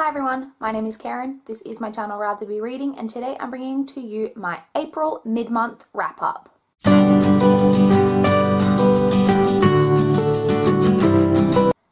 Hi everyone, my name is Karen, this is my channel RatherBeReading, and today I'm bringing to you my April mid-month wrap-up.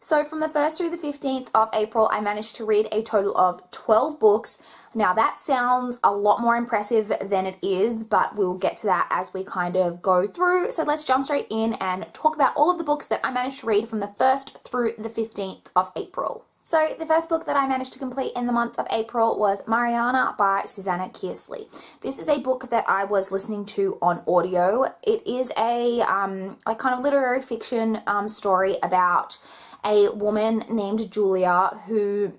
So from the 1st through the 15th of April, I managed to read a total of 12 books. Now that sounds a lot more impressive than it is, but we'll get to that as we kind of go through. So let's jump straight in and talk about all of the books that I managed to read from the 1st through the 15th of April. So the first book that I managed to complete in the month of April was Mariana by Susanna Kearsley. This is a book that I was listening to on audio. It is a like kind of literary fiction story about a woman named Julia who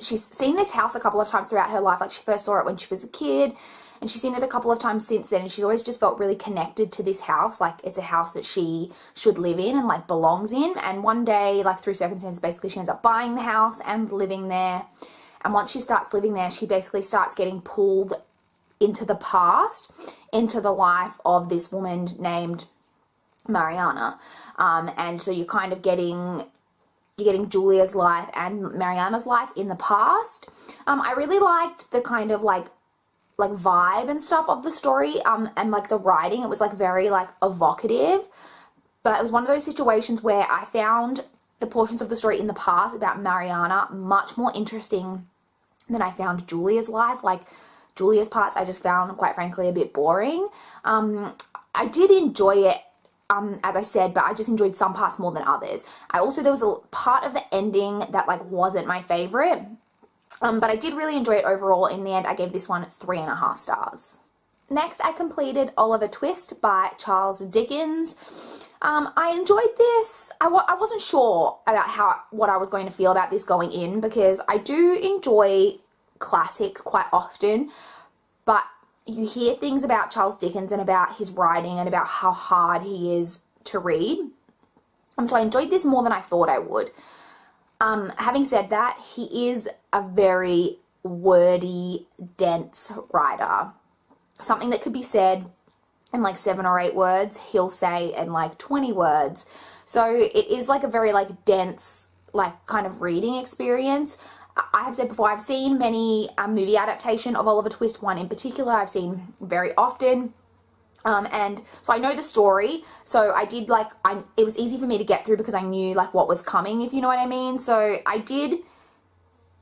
she's seen this house a couple of times throughout her life. Like she first saw it when she was a kid, and she's seen it a couple of times since then, and she's always just felt really connected to this house. Like it's a house that she should live in and like belongs in. And one day, like through circumstances, basically she ends up buying the house and living there. And once she starts living there, she basically starts getting pulled into the past, into the life of this woman named Mariana. And so you're kind of getting Julia's life and Mariana's life in the past. I really liked the kind of like vibe and stuff of the story, and like the writing. It was like very like evocative, but it was one of those situations where I found the portions of the story in the past about Mariana much more interesting than I found Julia's life. Like Julia's parts I just found, quite frankly, a bit boring. I did enjoy it, as I said, but I just enjoyed some parts more than others. There was a part of the ending that like wasn't my favorite. But I did really enjoy it overall. In the end, I gave this one 3.5 stars. Next, I completed Oliver Twist by Charles Dickens. I enjoyed this. I wasn't sure about what I was going to feel about this going in, because I do enjoy classics quite often, but you hear things about Charles Dickens and about his writing and about how hard he is to read. So I enjoyed this more than I thought I would. Having said that, he is a very wordy, dense writer. Something that could be said in like 7 or 8 words, he'll say in like 20 words. So it is like a very like dense, like kind of reading experience. I have said before, I've seen many movie adaptation of Oliver Twist. One in particular I've seen very often. And so I know the story, so I did like, it was easy for me to get through because I knew like what was coming, if you know what I mean. So I did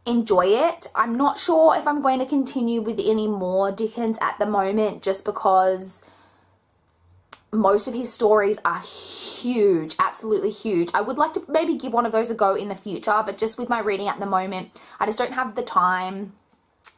enjoy it. I'm not sure if I'm going to continue with any more Dickens at the moment, just because most of his stories are huge, absolutely huge. I would like to maybe give one of those a go in the future, but just with my reading at the moment, I just don't have the time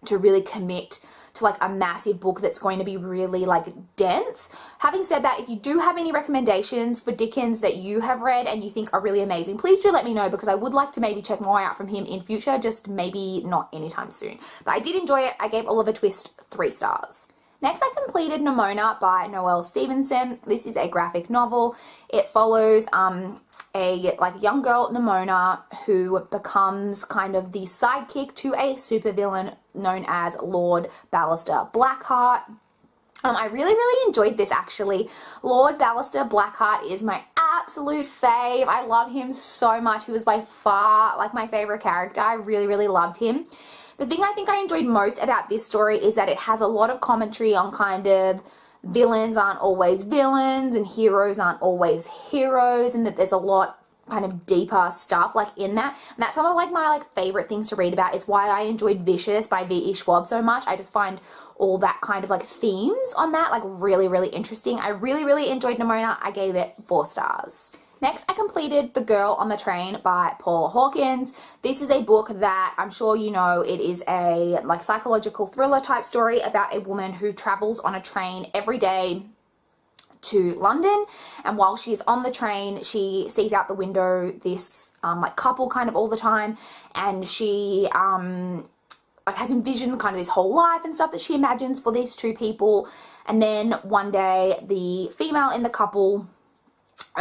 to really commit to like a massive book that's going to be really like dense. Having said that, if you do have any recommendations for Dickens that you have read and you think are really amazing, please do let me know, because I would like to maybe check more out from him in future, just maybe not anytime soon. But I did enjoy it. I gave Oliver Twist 3 stars. Next, I completed Nimona by Noelle Stevenson. This is a graphic novel. It follows a like young girl, Nimona, who becomes kind of the sidekick to a supervillain known as Lord Ballaster Blackheart. I really enjoyed this actually. Lord Ballaster Blackheart is my absolute fave. I love him so much. He was by far like my favorite character. I really loved him. The thing I think I enjoyed most about this story is that it has a lot of commentary on kind of villains aren't always villains and heroes aren't always heroes, and that there's a lot kind of deeper stuff like in that. And that's some of like my like favorite things to read about. It's why I enjoyed Vicious by V.E. Schwab so much. I just find all that kind of like themes on that like really interesting. I really enjoyed Nimona. I gave it 4 stars. Next, I completed The Girl on the Train by Paula Hawkins. This is a book that I'm sure you know. It is a like psychological thriller type story about a woman who travels on a train every day to London, and while she's on the train, she sees out the window this like couple kind of all the time, and she like has envisioned kind of this whole life and stuff that she imagines for these 2 people. And then one day the female in the couple,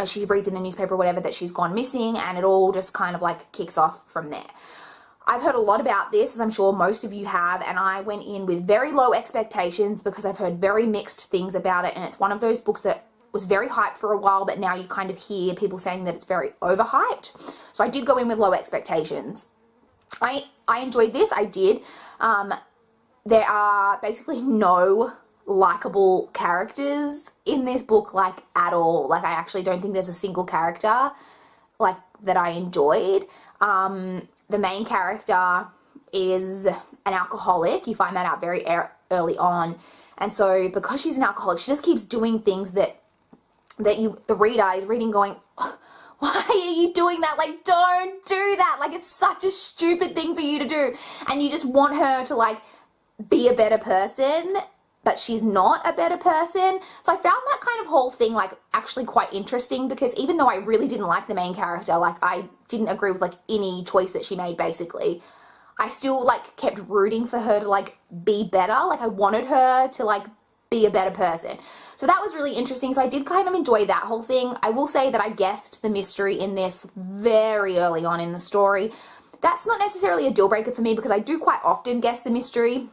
she reads in the newspaper or whatever that she's gone missing, and it all just kind of like kicks off from there. I've heard a lot about this, as I'm sure most of you have, and I went in with very low expectations because I've heard very mixed things about it, and it's one of those books that was very hyped for a while, but now you kind of hear people saying that it's very overhyped. So I did go in with low expectations. I enjoyed this. I did. There are basically no likable characters in this book, like, at all. Like, I actually don't think there's a single character, like, that I enjoyed. The main character is an alcoholic. You find that out very early on. And so because she's an alcoholic, she just keeps doing things that the reader is reading going, why are you doing that? Like, don't do that. Like, it's such a stupid thing for you to do. And you just want her to, like, be a better person, but she's not a better person. So I found that kind of whole thing, like, actually quite interesting, because even though I really didn't like the main character, like, I didn't agree with, like, any choice that she made, basically, I still, like, kept rooting for her to, like, be better. Like, I wanted her to, like, be a better person. So that was really interesting. So I did kind of enjoy that whole thing. I will say that I guessed the mystery in this very early on in the story. That's not necessarily a deal breaker for me, because I do quite often guess the mystery.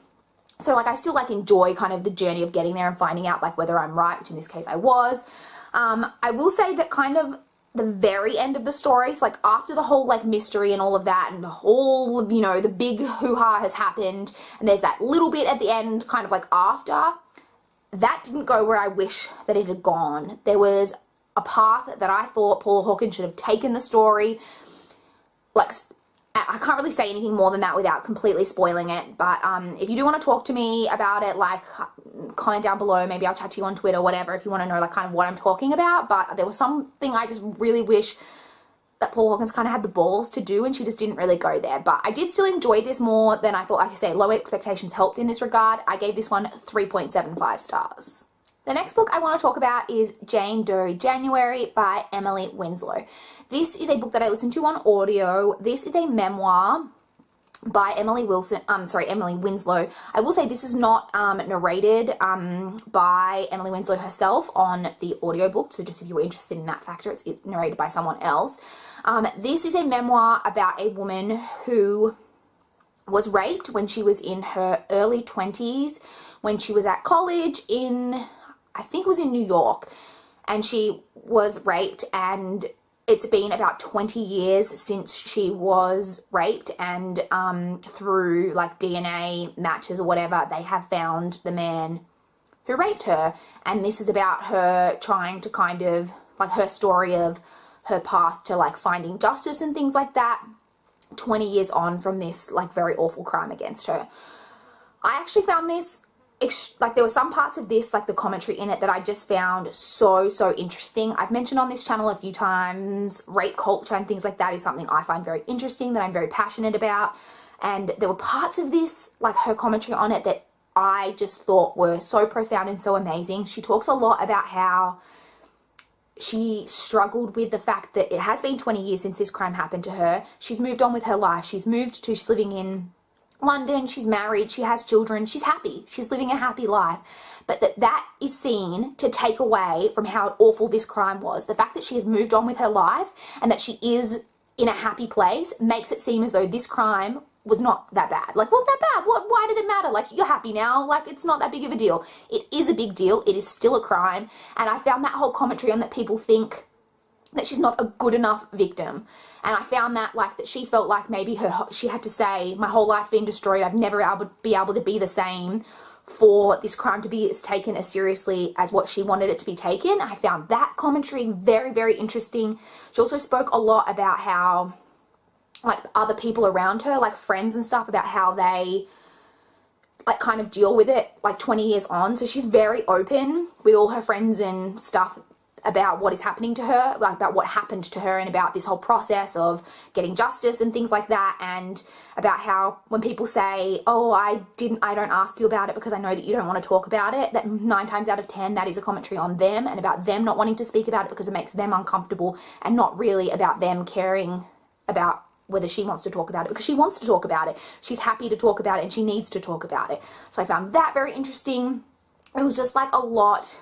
So, like, I still, like, enjoy kind of the journey of getting there and finding out, like, whether I'm right, which in this case I was. I will say that kind of the very end of the story, so, like, after the whole, like, mystery and all of that, and the whole, you know, the big hoo-ha has happened, and there's that little bit at the end, kind of like after, that didn't go where I wish that it had gone. There was a path that I thought Paula Hawkins should have taken the story. Like, I can't really say anything more than that without completely spoiling it, but if you do want to talk to me about it, like, comment down below. Maybe I'll chat to you on Twitter, whatever, if you want to know, like, kind of what I'm talking about. But there was something I just really wish that Paula Hawkins kind of had the balls to do, and she just didn't really go there. But I did still enjoy this more than I thought. Like I say, low expectations helped in this regard. I gave this one 3.75 stars. The next book I want to talk about is Doe January by Emily Winslow. This is a book that I listened to on audio. This is a memoir by Emily Winslow. I will say this is not narrated by Emily Winslow herself on the audiobook, so just if you were interested in that factor, it's narrated by someone else. This is a memoir about a woman who was raped when she was in her early 20s, when she was at college in, I think it was in New York, and she was raped, and it's been about 20 years since she was raped, and through, like, DNA matches or whatever, they have found the man who raped her. And this is about her trying to kind of, like, her story of her path to, like, finding justice and things like that 20 years on from this, like, very awful crime against her. I actually found this, like, there were some parts of this, like the commentary in it, that I just found so interesting. I've mentioned on this channel a few times, rape culture and things like that is something I find very interesting, that I'm very passionate about. And there were parts of this, like her commentary on it, that I just thought were so profound and so amazing. She talks a lot about how she struggled with the fact that it has been 20 years since this crime happened to her. She's moved on with her life. She's living in London, she's married, she has children, she's happy, she's living a happy life. But that is seen to take away from how awful this crime was. The fact that she has moved on with her life and that she is in a happy place makes it seem as though this crime was not that bad. Like, was that bad? Why did it matter? Like, you're happy now, like, it's not that big of a deal. It is a big deal, it is still a crime. And I found that whole commentary on that people think that she's not a good enough victim. And I found that, like, that she felt like maybe she had to say, my whole life's been destroyed, I've never be able to be the same, for this crime to be taken as seriously as what she wanted it to be taken. I found that commentary very interesting. She also spoke a lot about how, like, other people around her, like friends and stuff, about how they, like, kind of deal with it, like, 20 years on. So she's very open with all her friends and stuff about what is happening to her, like, about what happened to her, and about this whole process of getting justice and things like that, and about how when people say, oh, I don't ask you about it because I know that you don't want to talk about it, that 9 times out of 10 that is a commentary on them and about them not wanting to speak about it because it makes them uncomfortable, and not really about them caring about whether she wants to talk about it, because she wants to talk about it. She's happy to talk about it and she needs to talk about it. So I found that very interesting. It was just, like, a lot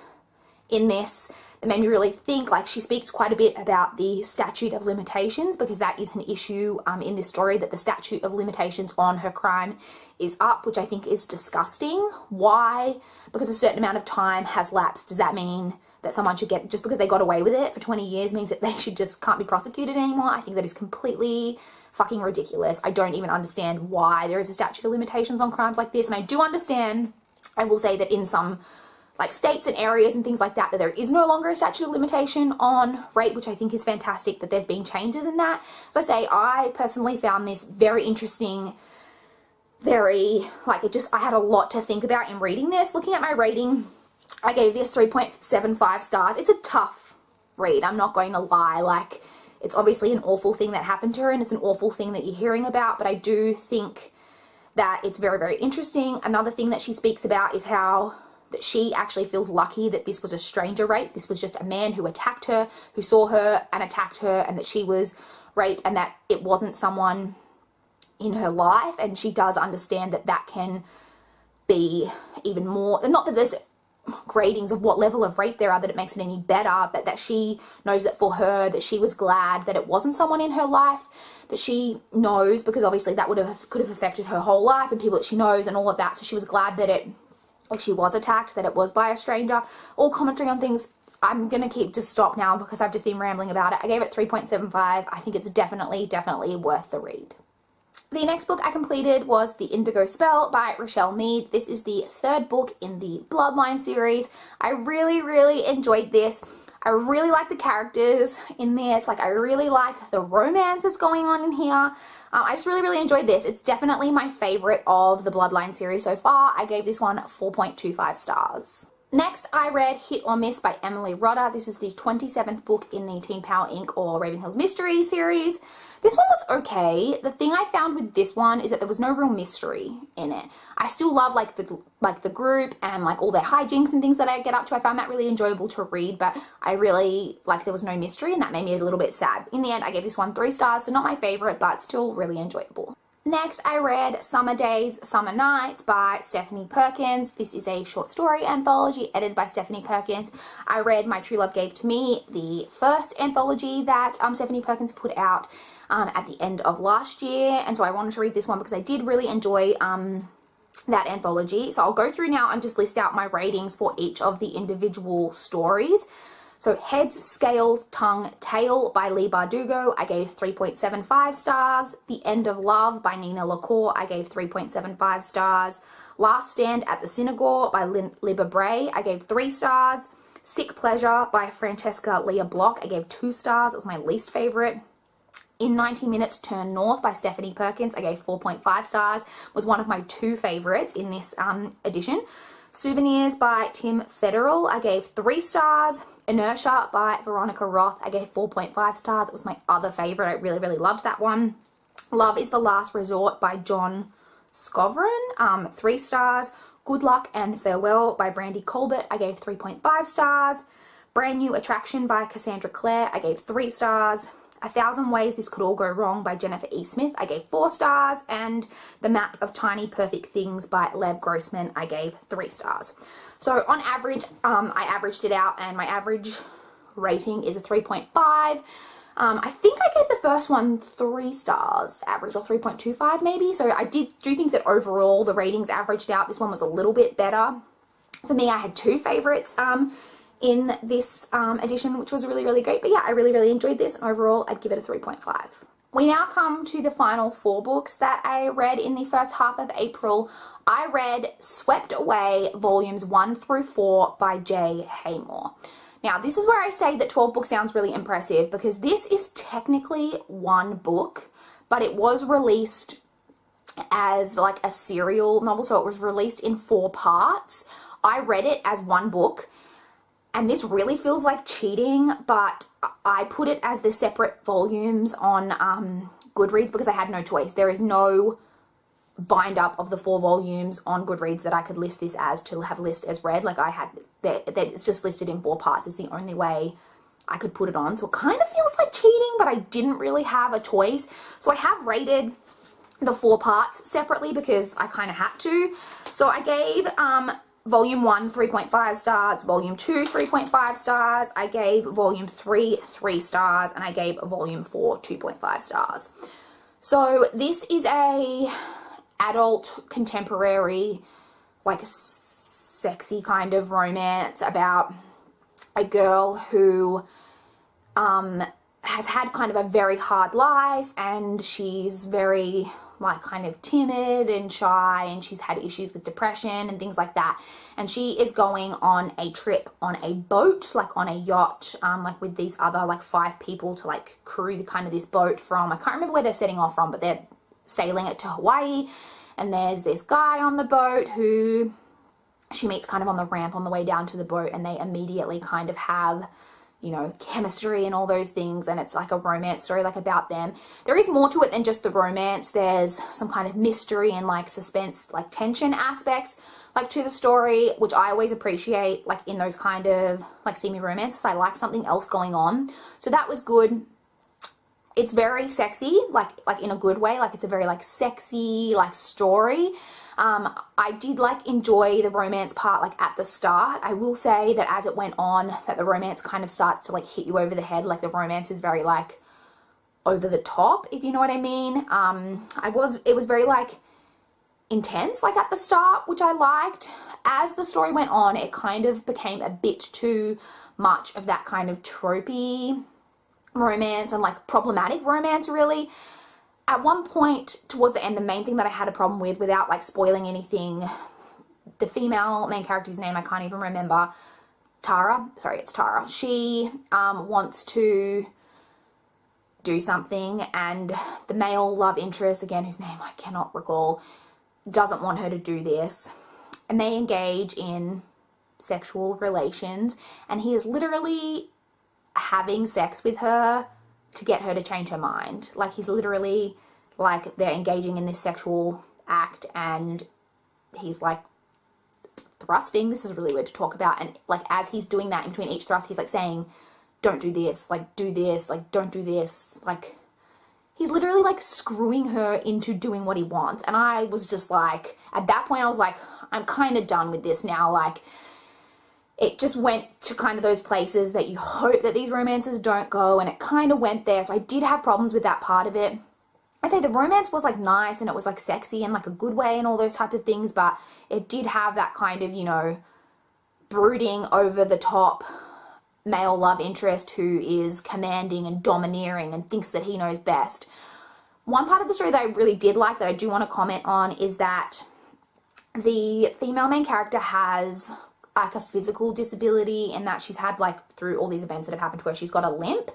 in this that made me really think. Like, she speaks quite a bit about the statute of limitations, because that is an issue in this story, that the statute of limitations on her crime is up, which I think is disgusting. Why? Because a certain amount of time has lapsed. Does that mean that someone should just because they got away with it for 20 years means that they just can't be prosecuted anymore? I think that is completely fucking ridiculous. I don't even understand why there is a statute of limitations on crimes like this. And I do understand, I will say that in some like states and areas and things like that, that there is no longer a statute of limitation on rape, which I think is fantastic that there's been changes in that. As I say, I personally found this very interesting, very, like, I had a lot to think about in reading this. Looking at my rating, I gave this 3.75 stars. It's a tough read, I'm not going to lie. Like, it's obviously an awful thing that happened to her, and it's an awful thing that you're hearing about, but I do think that it's very, very interesting. Another thing that she speaks about is how that she actually feels lucky that this was a stranger rape. This was just a man who attacked her, who saw her and attacked her, and that she was raped, and that it wasn't someone in her life. And she does understand that that can be even more, not that there's gradings of what level of rape there are that it makes it any better, but that she knows that for her, that she was glad that it wasn't someone in her life, that she knows, because obviously that could have affected her whole life and people that she knows and all of that. So she was glad that if she was attacked, that it was by a stranger. All commentary on things. I'm going to just stop now because I've just been rambling about it. I gave it 3.75. I think it's definitely worth the read. The next book I completed was The Indigo Spell by Rochelle Mead. This is the third book in the Bloodline series. I really enjoyed this. I really like the characters in this. Like, I really like the romance that's going on in here. I just really enjoyed this. It's definitely my favorite of the Bloodline series so far. I gave this one 4.25 stars. Next, I read Hit or Miss by Emily Rodda. This is the 27th book in the Teen Power Inc. or Ravenhill's Mystery series. This one was okay. The thing I found with this one is that there was no real mystery in it. I still love like the group and like all their hijinks and things that I get up to. I found that really enjoyable to read, but I really like there was no mystery, and that made me a little bit sad. In the end, I gave this one 3 stars, so not my favorite, but still really enjoyable. Next, I read Summer Days, Summer Nights by Stephanie Perkins. This is a short story anthology edited by Stephanie Perkins. I read My True Love Gave to Me, the first anthology that Stephanie Perkins put out at the end of last year, and so I wanted to read this one because I did really enjoy that anthology. So I'll go through now and just list out my ratings for each of the individual stories. So Heads, Scales, Tongue, Tail by Leigh Bardugo, I gave 3.75 stars. The End of Love by Nina LaCour, I gave 3.75 stars. Last Stand at the Synagogue by Libba Bray, I gave 3 stars. Sick Pleasure by Francesca Leah Block, I gave 2 stars. It was my least favorite. In 90 Minutes Turn North by Stephanie Perkins, I gave 4.5 stars. Was one of my 2 favorites in this edition. Souvenirs by Tim Federal, I gave 3 stars. Inertia by Veronica Roth, I gave 4.5 stars. It was my other favorite. I really loved that one. Love is the Last Resort by John Scovran, 3 stars. Good Luck and Farewell by Brandy Colbert, I gave 3.5 stars. Brand New Attraction by Cassandra Clare, I gave 3 stars. 1,000 Ways This Could All Go Wrong by Jennifer E. Smith, I gave 4 stars. And The Map of Tiny Perfect Things by Lev Grossman, I gave 3 stars. So on average, I averaged it out, and my average rating is a 3.5. I think I gave the first one 3 stars average, or 3.25 maybe. So I do think that overall the ratings averaged out. This one was a little bit better. For me, I had 2 favorites in this edition, which was really great. But yeah, I really enjoyed this, and overall I'd give it a 3.5. We now come to the final 4 books that I read in the first half of April. I read Swept Away volumes 1 through 4 by J. Haymore. Now, this is where I say that 12 books sounds really impressive, because this is technically one book, but it was released as like a serial novel, so it was released in 4 parts. I read it as one book, and this really feels like cheating, but I put it as the separate volumes on Goodreads because I had no choice. There is no bind up of the 4 volumes on Goodreads that I could list this as to have list as read. Like I had that it's just listed in 4 parts. It's the only way I could put it on. So it kind of feels like cheating, but I didn't really have a choice. So I have rated the 4 parts separately because I kind of had to. So I gave Volume 1 3.5 stars, Volume 2 3.5 stars, I gave Volume 3 3 stars, and I gave Volume 4 2.5 stars. So this is a adult contemporary, like sexy kind of romance about a girl who has had kind of a very hard life, and she's very like kind of timid and shy, and she's had issues with depression and things like that. And she is going on a trip on a boat, like on a yacht, like with these other like 5 people to like crew the kind of this boat from, I can't remember where they're setting off from, but they're sailing it to Hawaii. And there's this guy on the boat who she meets kind of on the ramp on the way down to the boat, and they immediately kind of have, you know, chemistry and all those things, and it's like a romance story like about them. There is more to it than just the romance. There's some kind of mystery and like suspense, like tension aspects like to the story, which I always appreciate like in those kind of like steamy romances. I like something else going on, so that was good. It's very sexy, like in a good way. Like it's a very like sexy like story. I did like enjoy the romance part like at the start. I will say that as it went on, that the romance kind of starts to like hit you over the head. Like the romance is very like over the top, if you know what I mean. It was very like intense like at the start, which I liked. As the story went on, it kind of became a bit too much of that kind of tropey romance and like problematic romance, really. At one point towards the end, the main thing that I had a problem with, without like spoiling anything, the female main character's name I can't even remember, Tara, sorry, it's Tara. She wants to do something, and the male love interest, again whose name I cannot recall, doesn't want her to do this, and they engage in sexual relations, and he is literally having sex with her to get her to change her mind. Like he's literally like, they're engaging in this sexual act, and he's like thrusting. This is really weird to talk about, and like as he's doing that, in between each thrust he's like saying, don't do this, like do this, like don't do this. Like he's literally like screwing her into doing what he wants. And I was just like, at that point I was like, I'm kind of done with this now. Like it just went to kind of those places that you hope that these romances don't go, and it kind of went there. So I did have problems with that part of it. I'd say the romance was like nice, and it was like sexy and like a good way and all those types of things, but it did have that kind of, you know, brooding over the top male love interest who is commanding and domineering and thinks that he knows best. One part of the story that I really did like, that I do want to comment on, is that the female main character has like a physical disability, in that she's had like, through all these events that have happened to her, she's got a limp,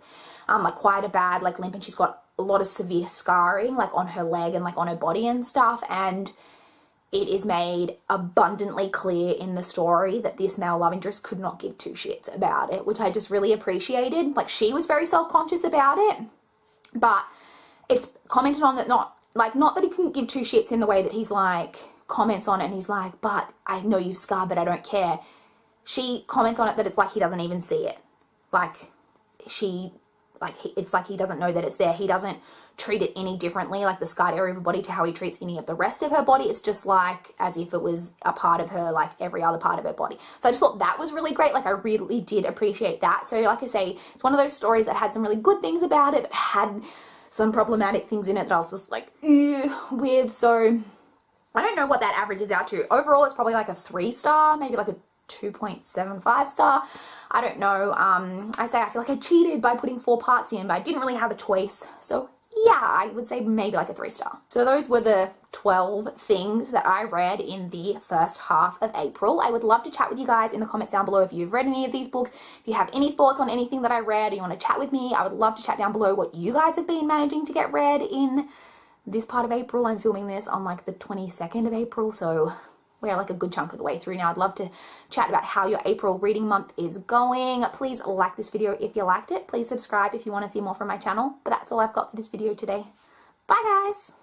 like quite a bad like limp, and she's got a lot of severe scarring like on her leg and like on her body and stuff. And it is made abundantly clear in the story that this male love interest could not give 2 shits about it, which I just really appreciated. Like she was very self-conscious about it, but it's commented on that not that he couldn't give 2 shits in the way that he's like comments on it and he's like, but I know you've scarred, but I don't care. She comments on it that it's like he doesn't even see it. Like it's like he doesn't know that it's there. He doesn't treat it any differently, like the scarred area of her body, to how he treats any of the rest of her body. It's just like as if it was a part of her, like every other part of her body. So I just thought that was really great. Like I really did appreciate that. So like I say, it's one of those stories that had some really good things about it, but had some problematic things in it that I was just like, with. So I don't know what that average is out to. Overall, it's probably like a 3-star, maybe like a 2.75 star. I don't know. I feel like I cheated by putting 4 parts in, but I didn't really have a choice. So yeah, I would say maybe like a 3-star. So those were the 12 things that I read in the first half of April. I would love to chat with you guys in the comments down below if you've read any of these books. If you have any thoughts on anything that I read, or you want to chat with me, I would love to chat down below what you guys have been managing to get read in this part of April. I'm filming this on like the 22nd of April, so we're like a good chunk of the way through now. I'd love to chat about how your April reading month is going. Please like this video if you liked it. Please subscribe if you want to see more from my channel. But that's all I've got for this video today. Bye guys!